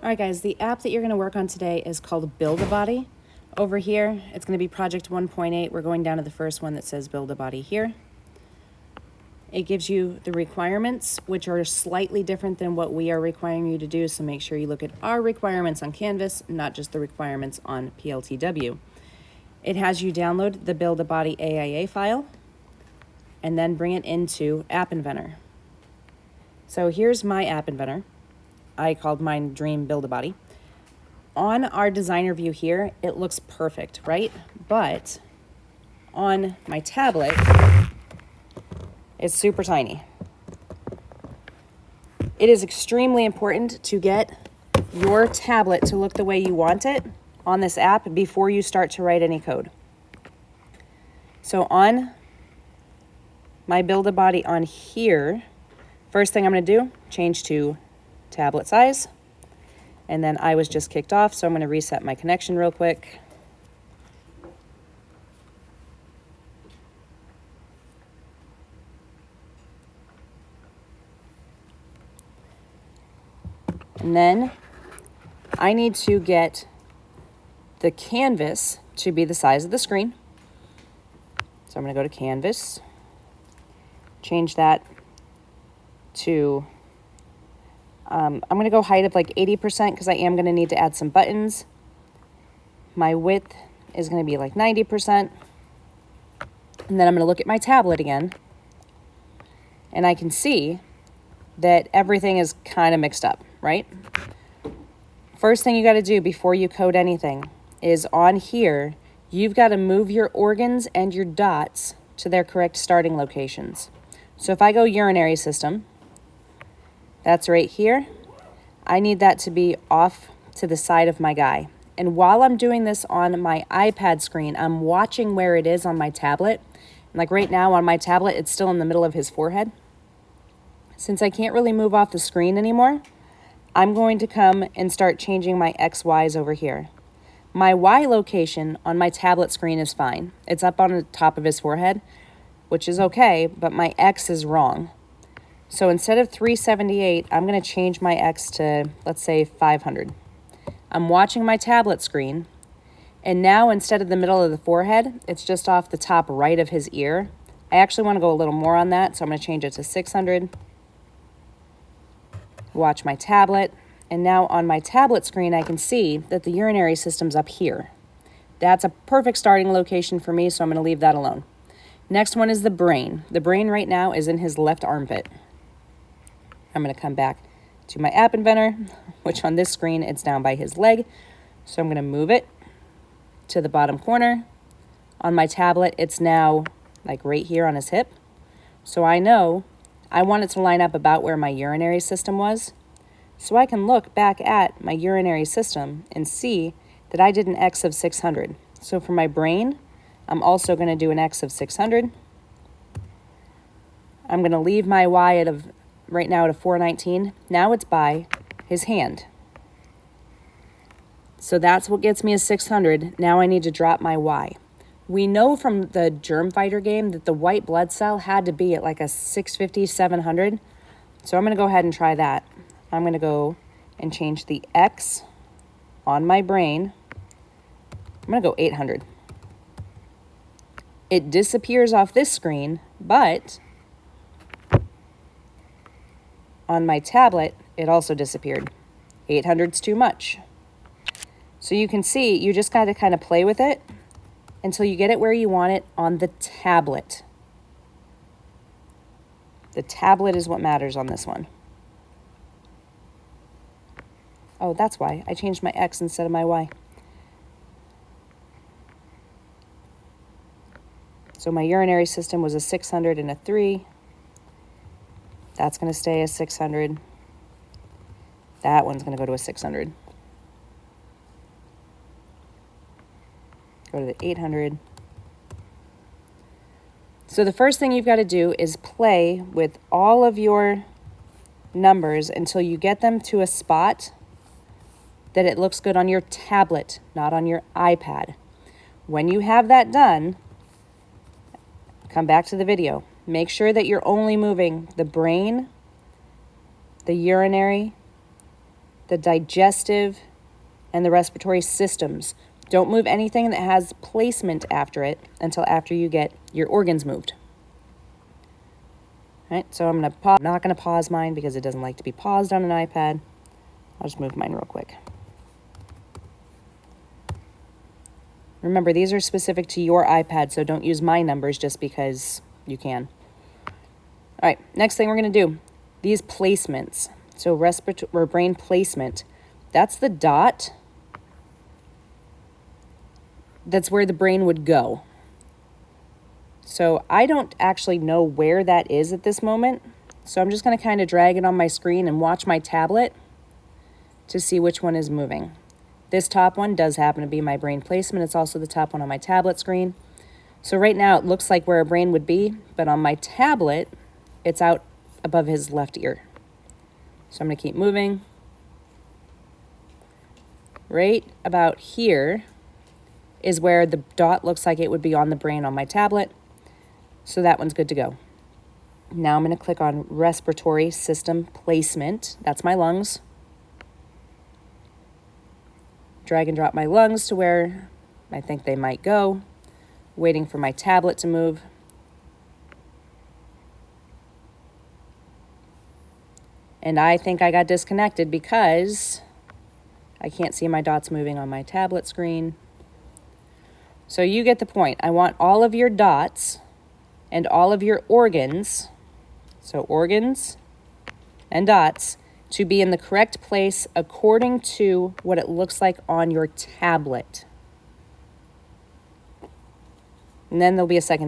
All right, guys, the app that you're going to work on today is called BuildABody. Over here, it's going to be project 1.8. We're going down to the first one that says BuildABody here. It gives you the requirements, which are slightly different than what we are requiring you to do, so make sure you look at our requirements on Canvas, not just the requirements on PLTW. It has you download the BuildABody AIA file and then bring it into App Inventor. So here's my App Inventor. I called mine Dream BuildABody. On our designer view here, it looks perfect, right? But on my tablet, it's super tiny. It is extremely important to get your tablet to look the way you want it on this app before you start to write any code. So on my BuildABody on here, first thing I'm going to do, change to tablet size. And then I was just kicked off, so I'm going to reset my connection real quick. And then I need to get the canvas to be the size of the screen. So I'm going to go to Canvas, change that to I'm going to go height of like 80% because I am going to need to add some buttons. My width is going to be like 90%. And then I'm going to look at my tablet again. And I can see that everything is kind of mixed up, right? First thing you got to do before you code anything is on here, you've got to move your organs and your dots to their correct starting locations. So if I go urinary system, that's right here. I need that to be off to the side of my guy. And while I'm doing this on my iPad screen, I'm watching where it is on my tablet. And like right now on my tablet, it's still in the middle of his forehead. Since I can't really move off the screen anymore, I'm going to come and start changing my XYs over here. My Y location on my tablet screen is fine. It's up on the top of his forehead, which is okay, but my X is wrong. So instead of 378, I'm going to change my X to, let's say, 500. I'm watching my tablet screen, and now instead of the middle of the forehead, it's just off the top right of his ear. I actually want to go a little more on that, so I'm going to change it to 600. Watch my tablet, and now on my tablet screen, I can see that the urinary system's up here. That's a perfect starting location for me, so I'm going to leave that alone. Next one is the brain. The brain right now is in his left armpit. I'm going to come back to my App Inventor, which on this screen, it's down by his leg. So I'm going to move it to the bottom corner. On my tablet, it's now like right here on his hip. So I know I want it to line up about where my urinary system was. So I can look back at my urinary system and see that I did an X of 600. So for my brain, I'm also going to do an X of 600. I'm going to leave my Y at right now at a 419. Now it's by his hand. So that's what gets me a 600. Now I need to drop my Y. We know from the Germ Fighter game that the white blood cell had to be at like a 650, 700. So I'm going to go ahead and try that. I'm going to go and change the X on my brain. I'm going to go 800. It disappears off this screen, but on my tablet, it also disappeared. 800's too much. So you can see, you just got to kind of play with it until you get it where you want it on the tablet. The tablet is what matters on this one. Oh, that's why. I changed my X instead of my Y. So my urinary system was a 600 and a 3. That's going to stay a 600. That one's going to go to a 600. Go to the 800. So the first thing you've got to do is play with all of your numbers until you get them to a spot that it looks good on your tablet, not on your iPad. When you have that done, come back to the video. Make sure that you're only moving the brain, the urinary, the digestive, and the respiratory systems. Don't move anything that has placement after it until after you get your organs moved. All right, so I'm not gonna pause mine because it doesn't like to be paused on an iPad. I'll just move mine real quick. Remember, these are specific to your iPad, so don't use my numbers just because you can. All right, next thing we're gonna do, these placements. So respiratory or brain placement, that's the dot. That's where the brain would go. So I don't actually know where that is at this moment. So I'm just gonna kind of drag it on my screen and watch my tablet to see which one is moving. This top one does happen to be my brain placement. It's also the top one on my tablet screen. So right now it looks like where a brain would be, but on my tablet, it's out above his left ear. So I'm gonna keep moving. Right about here is where the dot looks like it would be on the brain on my tablet. So that one's good to go. Now I'm gonna click on respiratory system placement. That's my lungs. Drag and drop my lungs to where I think they might go. Waiting for my tablet to move. And I think I got disconnected because I can't see my dots moving on my tablet screen. So you get the point. I want all of your dots and all of your organs, so organs and dots, to be in the correct place according to what it looks like on your tablet. And then there'll be a second